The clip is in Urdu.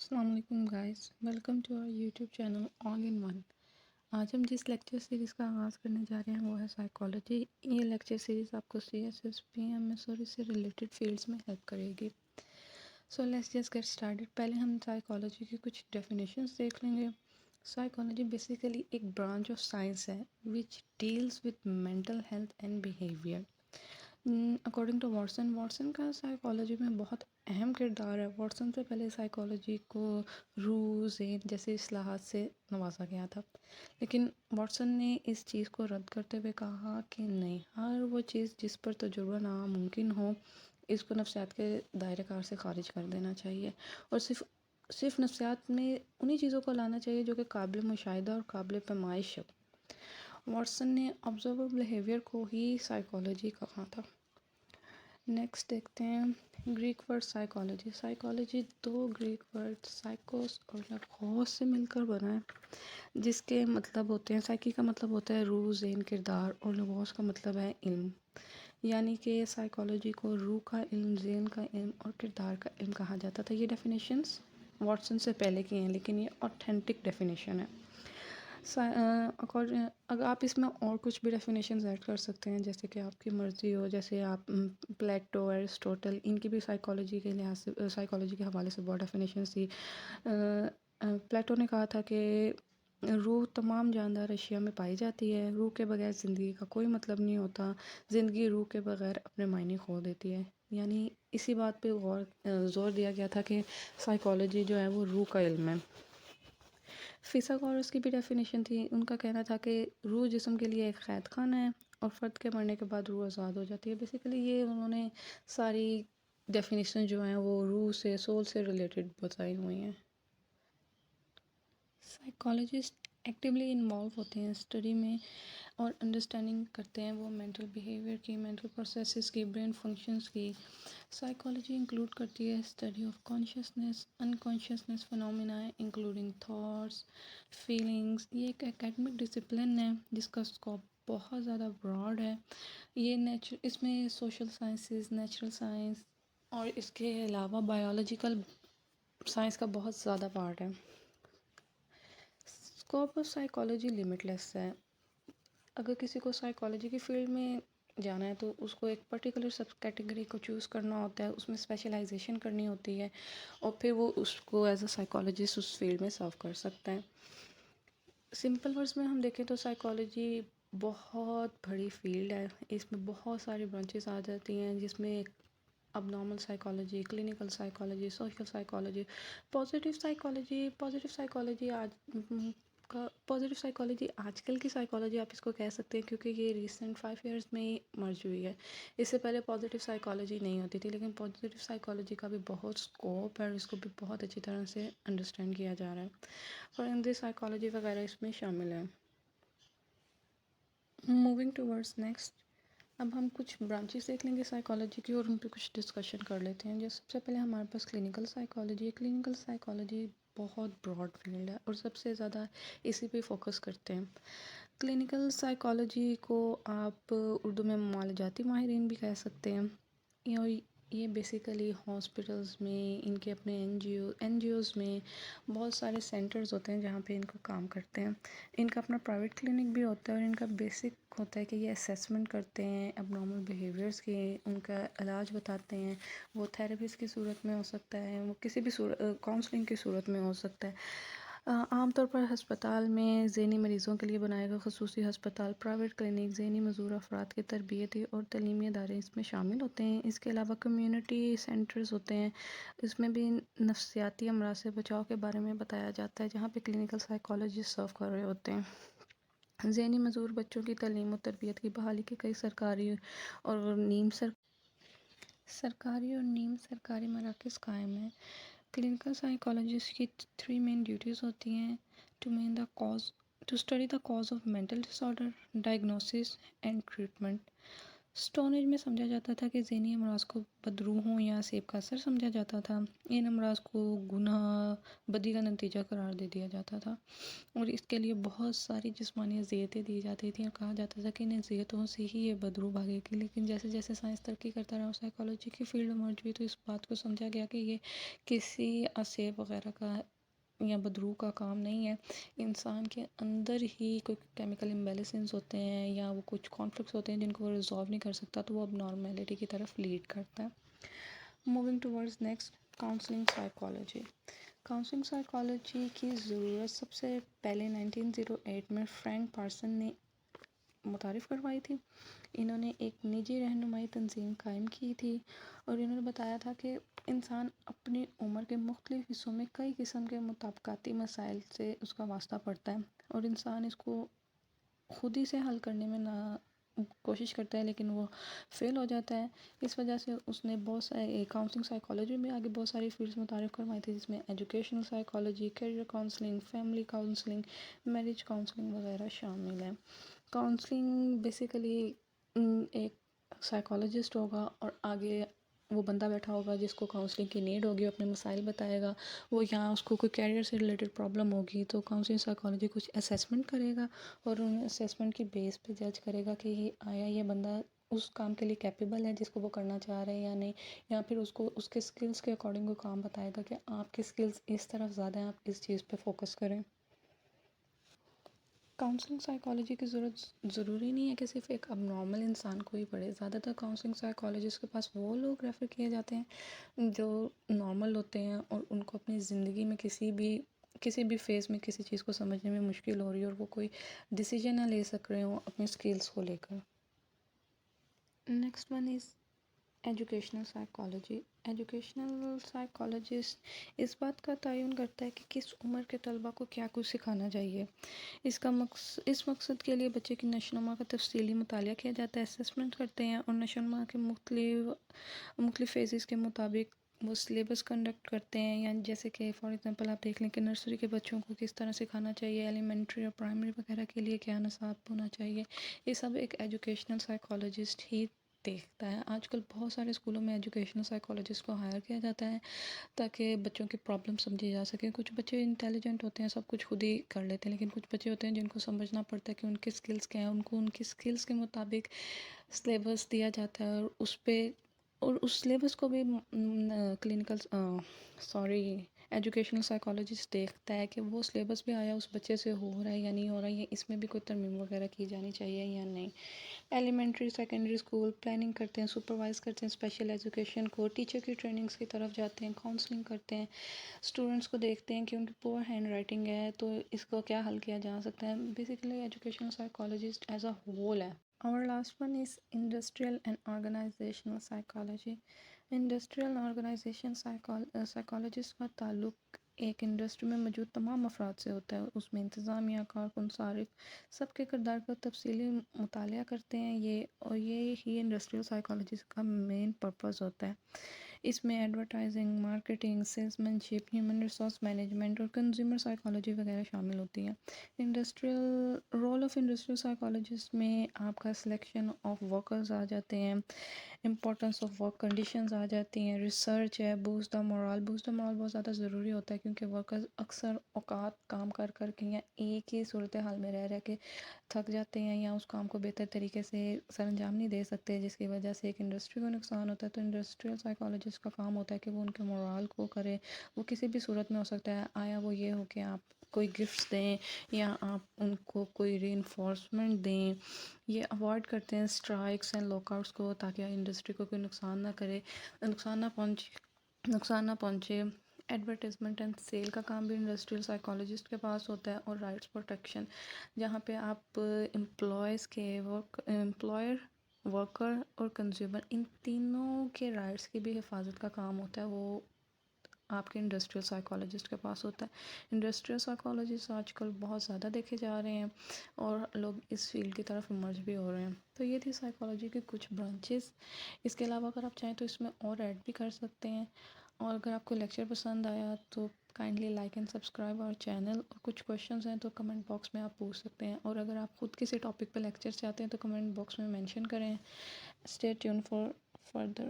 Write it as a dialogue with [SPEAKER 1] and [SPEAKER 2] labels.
[SPEAKER 1] السلام علیکم guys, welcome to our YouTube channel all in one. آج ہم جس لیکچر سیریز کا آغاز کرنے جا رہے ہیں وہ ہے سائیکالوجی۔ یہ لیکچر سیریز آپ کو CSS PMS اور اس سے ریلیٹڈ فیلڈز میں ہیلپ کرے گی۔ So let's just get started. پہلے ہم سائیکالوجی کی کچھ ڈیفینیشنز دیکھ لیں گے۔ سائیکالوجی بیسیکلی ایک برانچ آف سائنس ہے which deals with mental health and behaviour. According to Watson کا سائیکالوجی میں بہت اہم کردار ہے۔ واٹسن سے پہلے سائیکالوجی کو روح، ذہن جیسے اصطلاحات سے نوازا گیا تھا، لیکن واٹسن نے اس چیز کو رد کرتے ہوئے کہا کہ نہیں، ہر وہ چیز جس پر تجربہ ناممکن ہو اس کو نفسیات کے دائرۂ کار سے خارج کر دینا چاہیے، اور صرف نفسیات میں انہی چیزوں کو لانا چاہیے جو کہ قابل مشاہدہ اور قابل پیمائش ہو۔ واٹسن نے آبزرور بیہیویئر کو ہی سائیکالوجی کہا تھا۔ نیکسٹ دیکھتے ہیں گریک ورڈ سائیکالوجی۔ سائیکالوجی دو گریک ورڈ سائیکوس اور لوگوس سے مل کر بنا ہے، جس کے مطلب ہوتے ہیں، سائیکی کا مطلب ہوتا ہے روح، ذہن، کردار، اور لوگوس کا مطلب ہے علم۔ یعنی کہ سائیکالوجی کو روح کا علم، ذہن کا علم اور کردار کا علم کہا جاتا تھا۔ یہ ڈیفینیشنز واٹسن سے پہلے کی ہیں، لیکن یہ اوتھینٹک ڈیفینیشن ہے۔ اگر آپ اس میں اور کچھ بھی ڈیفینیشنز ایڈ کر سکتے ہیں جیسے کہ آپ کی مرضی ہو، جیسے آپ پلیٹو، ایرسٹوٹل، ان کی بھی سائیکالوجی کے لحاظ سے، سائیکالوجی کے حوالے سے بہت ڈیفینیشنز تھی۔ پلیٹو نے کہا تھا کہ روح تمام جاندار اشیاء میں پائی جاتی ہے، روح کے بغیر زندگی کا کوئی مطلب نہیں ہوتا، زندگی روح کے بغیر اپنے معنی کھو دیتی ہے۔ یعنی اسی بات پہ زور دیا گیا تھا کہ سائیکالوجی جو ہے وہ روح کا علم ہے۔ فیثاغورس کی بھی ڈیفینیشن تھی۔ ان کا کہنا تھا کہ روح جسم کے لیے ایک قید خانہ ہے اور فرد کے مرنے کے بعد روح آزاد ہو جاتی ہے۔ بیسیکلی یہ انہوں نے ساری ڈیفینیشن جو ہیں وہ روح سے، سول سے ریلیٹڈ بتائی ہوئی ہیں۔ سائیکالوجسٹ ایکٹیولی انوالو ہوتے ہیں اسٹڈی میں اور انڈرسٹینڈنگ کرتے ہیں وہ مینٹل بیہیویئر کی، مینٹل پروسیسز کی، برین فنکشنز کی۔ سائیکالوجی انکلوڈ کرتی ہے study of consciousness, unconsciousness phenomena including thoughts, feelings. یہ ایک اکیڈمک ڈسپلن ہے جس کا اسکوپ بہت زیادہ براڈ ہے۔ یہ اس میں سوشل سائنسز، نیچرل سائنس اور اس کے علاوہ بایولوجیکل سائنس کا بہت زیادہ پارٹ ہے۔ اسکوپ آف سائیکالوجی لمٹ لیس ہے۔ اگر کسی کو سائیکالوجی کی فیلڈ میں جانا ہے تو اس کو ایک پرٹیکولر سب کیٹیگری کو چوز کرنا ہوتا ہے، اس میں اسپیشلائزیشن کرنی ہوتی ہے، اور پھر وہ اس کو ایز اے سائیکالوجسٹ اس فیلڈ میں سرو کر سکتا ہے۔ سمپل ورڈز میں ہم دیکھیں تو سائیکالوجی بہت بڑی فیلڈ ہے، اس میں بہت ساری برانچز آ جاتی ہیں، جس میں اب normal psychology, clinical psychology, social psychology, positive psychology positive psychology آج کل کی سائیکالوجی آپ اس کو کہہ سکتے ہیں، کیونکہ یہ ریسنٹ 5 ایئرس میں ہی مرج ہوئی ہے۔ اس سے پہلے پازیٹیو سائیکالوجی نہیں ہوتی تھی، لیکن پازیٹیو سائیکالوجی کا بھی بہت اسکوپ ہے اور اس کو بھی بہت اچھی طرح سے انڈرسٹینڈ کیا جا رہا ہے۔ فرندی سائیکالوجی وغیرہ اس میں شامل ہے۔ موونگ ٹورڈز نیکسٹ، اب ہم کچھ برانچز دیکھ لیں گے سائیکالوجی کی اور ان پہ کچھ ڈسکشن کر لیتے ہیں۔ جو سب سے پہلے ہمارے پاس کلینکل سائیکالوجی ہے۔ کلینکل سائیکالوجی بہت براڈ فیلڈ ہے اور سب سے زیادہ اسی پہ فوکس کرتے ہیں۔ کلینکل سائیکالوجی کو آپ اردو میں معالجاتی ماہرین بھی کہہ سکتے ہیں، اور یہ بیسیکلی ہاسپٹلز میں، ان کے اپنے این جی اوز میں بہت سارے سینٹرز ہوتے ہیں جہاں پہ ان کا کام کرتے ہیں۔ ان کا اپنا پرائیویٹ کلینک بھی ہوتا ہے اور ان کا بیسک ہوتا ہے کہ یہ اسیسمنٹ کرتے ہیں اب نارمل بیہیویئرس کی، ان کا علاج بتاتے ہیں۔ وہ تھیراپیز کی صورت میں ہو سکتا ہے، وہ کسی بھی کاؤنسلنگ کی صورت میں ہو سکتا ہے۔ عام طور پر ہسپتال میں ذہنی مریضوں کے لیے بنائے گئے خصوصی ہسپتال، پرائیویٹ کلینک، ذہنی معذور افراد کے تربیتی اور تعلیمی ادارے اس میں شامل ہوتے ہیں۔ اس کے علاوہ کمیونٹی سینٹرز ہوتے ہیں، اس میں بھی نفسیاتی امراض سے بچاؤ کے بارے میں بتایا جاتا ہے، جہاں پہ کلینکل سائیکالوجسٹ سرو کر رہے ہوتے ہیں۔ ذہنی معذور بچوں کی تعلیم و تربیت کی بحالی کے کئی سرکاری اور نیم سرکاری مراکز قائم ہیں۔ کلینکل سائیکالوجسٹ کی 3 مین ڈیوٹیز ہوتی ہیں: to study the cause of mental disorder, diagnosis and treatment. Stone age میں سمجھا جاتا تھا کہ ذہنی امراض کو بدروحوں یا سیب کا اثر سمجھا جاتا تھا۔ ان امراض کو گناہ، بدی کا نتیجہ قرار دے دیا جاتا تھا، اور اس کے لیے بہت ساری جسمانی اذیتیں دی جاتی تھیں، اور کہا جاتا تھا کہ ان اذیتوں سے ہی یہ بدرو بھاگے گی۔ لیکن جیسے جیسے سائنس ترقی کرتا رہا اور سائیکالوجی کی فیلڈ ایمرج ہوئی، تو اس بات کو سمجھا گیا کہ یہ کسی اسیب وغیرہ کا یا بدرو کا کام نہیں ہے، انسان کے اندر ہی کوئی کیمیکل امبیلنسز ہوتے ہیں یا وہ کچھ کانفلکٹس ہوتے ہیں جن کو وہ ریزالو نہیں کر سکتا، تو وہ اب نارمیلٹی کی طرف لیڈ کرتا ہے۔ Moving towards next, counselling psychology. Counselling psychology کی ضرورت سب سے پہلے 1908 میں فرینک پارسن نے متعارف کروائی تھی۔ انہوں نے ایک نجی رہنمائی تنظیم قائم کی تھی، اور انہوں نے بتایا تھا کہ انسان اپنی عمر کے مختلف حصوں میں کئی قسم کے مطابقاتی مسائل سے اس کا واسطہ پڑتا ہے، اور انسان اس کو خود ہی سے حل کرنے میں کوشش کرتا ہے لیکن وہ فیل ہو جاتا ہے۔ اس وجہ سے اس نے بہت سارے کاؤنسلنگ سائیکالوجی میں آگے بہت ساری فیلڈز متعارف کروائی تھی، جس میں educational psychology, career counselling, family counselling, marriage counselling وغیرہ شامل ہیں۔ کاؤنسلنگ بیسیکلی ایک سائیکالوجسٹ ہوگا اور آگے وہ بندہ بیٹھا ہوگا جس کو کاؤنسلنگ کی نیڈ ہوگی، اپنے مسائل بتائے گا، وہ یہاں اس کو کوئی کیریئر سے ریلیٹڈ پرابلم ہوگی تو کاؤنسلنگ سائیکالوجی کچھ اسیسمنٹ کرے گا، اور ان اسیسمنٹ کی بیس پہ جج کرے گا کہ آیا یہ بندہ اس کام کے لیے کیپیبل ہے جس کو وہ کرنا چاہ رہے ہیں یا نہیں، یا پھر اس کو اس کے سکلز کے اکارڈنگ وہ کام بتائے گا کہ آپ کے سکلز اس طرف زیادہ ہیں، آپ اس چیز پہ فوکس کریں۔ کاؤنسلنگ سائیکالوجی کی ضرورت ضروری نہیں ہے کہ صرف ایک اب نارمل انسان کو ہی پڑھے، زیادہ تر کاؤنسلنگ سائیکالوجسٹ کے پاس وہ لوگ ریفر کیے جاتے ہیں جو نارمل ہوتے ہیں اور ان کو اپنی زندگی میں کسی بھی فیز میں کسی چیز کو سمجھنے میں مشکل ہو رہی ہے اور وہ کوئی ڈیسیجن نہ لے سک رہے ہوں اپنے سکلز کو لے کر۔ Next one is educational psychology. Educational psychologist اس بات کا تعین کرتا ہے کہ کس عمر کے طلباء کو کیا کچھ سکھانا چاہیے۔ اس مقصد کے لیے بچے کی نشو و نما کا تفصیلی مطالعہ کیا جاتا ہے، اسسمنٹ کرتے ہیں، اور نشو و نما کے مختلف فیزز کے مطابق وہ سلیبس کنڈکٹ کرتے ہیں، یا جیسے کہ فار ایگزامپل آپ دیکھ لیں کہ نرسری کے بچوں کو کس طرح سکھانا چاہیے، ایلیمنٹری اور پرائمری وغیرہ کے لیے کیا نصاب ہونا چاہیے، یہ سب ایک ایجوکیشنل سائیکالوجسٹ ہی دیکھتا ہے۔ آج کل بہت سارے اسکولوں میں ایجوکیشنل سائیکالوجسٹ کو ہائر کیا جاتا ہے تاکہ بچوں کی پرابلم سمجھی جا سکے۔ کچھ بچے انٹیلیجنٹ ہوتے ہیں، سب کچھ خود ہی کر لیتے ہیں، لیکن کچھ بچے ہوتے ہیں جن کو سمجھنا پڑتا ہے کہ ان کے سکلز کیا ہیں، ان کو ان کی سکلز کے مطابق سلیبس دیا جاتا ہے، اور اس سلیبس کو بھی ایجوکیشنل سائیکالوجسٹ دیکھتا ہے کہ وہ سلیبس بھی آیا اس بچے سے ہو رہا ہے یا نہیں ہو رہا ہے، یا اس میں بھی کوئی ترمیم وغیرہ کی جانی چاہیے یا نہیں۔ ایلیمنٹری سیکنڈری اسکول پلاننگ کرتے ہیں، سپروائز کرتے ہیں اسپیشل ایجوکیشن کو، ٹیچر کی ٹریننگز کی طرف جاتے ہیں، کاؤنسلنگ کرتے ہیں، اسٹوڈنٹس کو دیکھتے ہیں کہ ان کی پور ہینڈ رائٹنگ ہے تو اس کو کیا حل کیا جا سکتا ہے۔ Basically educational psychologist as a whole ہے۔ اور last one is industrial and organisational psychology. Industrial organisation psychologist کا تعلق ایک انڈسٹری میں موجود تمام افراد سے ہوتا ہے، اس میں انتظامیہ، کارکن، صارف سب کے کردار کا تفصیلی مطالعہ کرتے ہیں، اور یہ ہی انڈسٹریل سائیکالوجی کا مین پرپس ہوتا ہے۔ اس میں ایڈورٹائزنگ، مارکیٹنگ، سیلس مین شپ، ہیومن ریسورس مینجمنٹ اور کنزیومر سائیکالوجی وغیرہ شامل ہوتی ہیں۔ رول آف انڈسٹریل سائیکالوجسٹ میں آپ کا سلیکشن آف ورکرز آ جاتے ہیں، امپورٹنس آف ورک کنڈیشنز آ جاتی ہیں، ریسرچ ہے، بوسٹ دا مورال بہت زیادہ ضروری ہوتا ہے کیونکہ ورکرز اکثر اوقات کام کر کے یا ایک ہی صورتحال میں رہ کے تھک جاتے ہیں یا اس کام کو بہتر طریقے سے سر انجام نہیں دے سکتے، جس کی وجہ سے ایک انڈسٹری کو نقصان ہوتا ہے۔ تو انڈسٹریل سائیکالوجسٹ کا کام ہوتا ہے کہ وہ ان کے مورال کو کرے، وہ کسی بھی صورت میں ہو سکتا ہے، آیا وہ یہ ہو کہ آپ کوئی گفٹس دیں یا آپ ان کو کوئی ری انفورسمنٹ دیں، یہ اوائڈ کرتے ہیں اسٹرائکس اینڈ لاک آؤٹس کو تاکہ انڈسٹری کو کوئی نقصان نہ پہنچے۔ ایڈورٹیزمنٹ اینڈ سیل کا کام بھی انڈسٹریل سائیکالوجسٹ کے پاس ہوتا ہے، اور رائٹس پروٹیکشن جہاں پہ آپ امپلائر، ورکر اور کنزیومر ان تینوں کے رائٹس کی بھی حفاظت کا کام ہوتا ہے، وہ آپ کے انڈسٹریل سائیکالوجسٹ کے پاس ہوتا ہے۔ انڈسٹریل سائیکالوجسٹ آج کل بہت زیادہ دیکھے جا رہے ہیں اور لوگ اس فیلڈ کی طرف امرج بھی ہو رہے ہیں۔ تو یہ تھی سائیکالوجی کے کچھ برانچز، اس کے علاوہ اگر آپ چاہیں تو اس میں اور ایڈ بھی کر سکتے ہیں، اور اگر آپ کو لیکچر پسند آیا تو کائنڈلی لائک اینڈ سبسکرائب اور چینل، اور کچھ کویشچنز ہیں تو کمنٹ باکس میں آپ پوچھ سکتے ہیں، اور اگر آپ خود کسی ٹاپک پہ لیکچر چاہتے ہیں تو کمنٹ باکس میں مینشن کریں۔ Stay tune for further.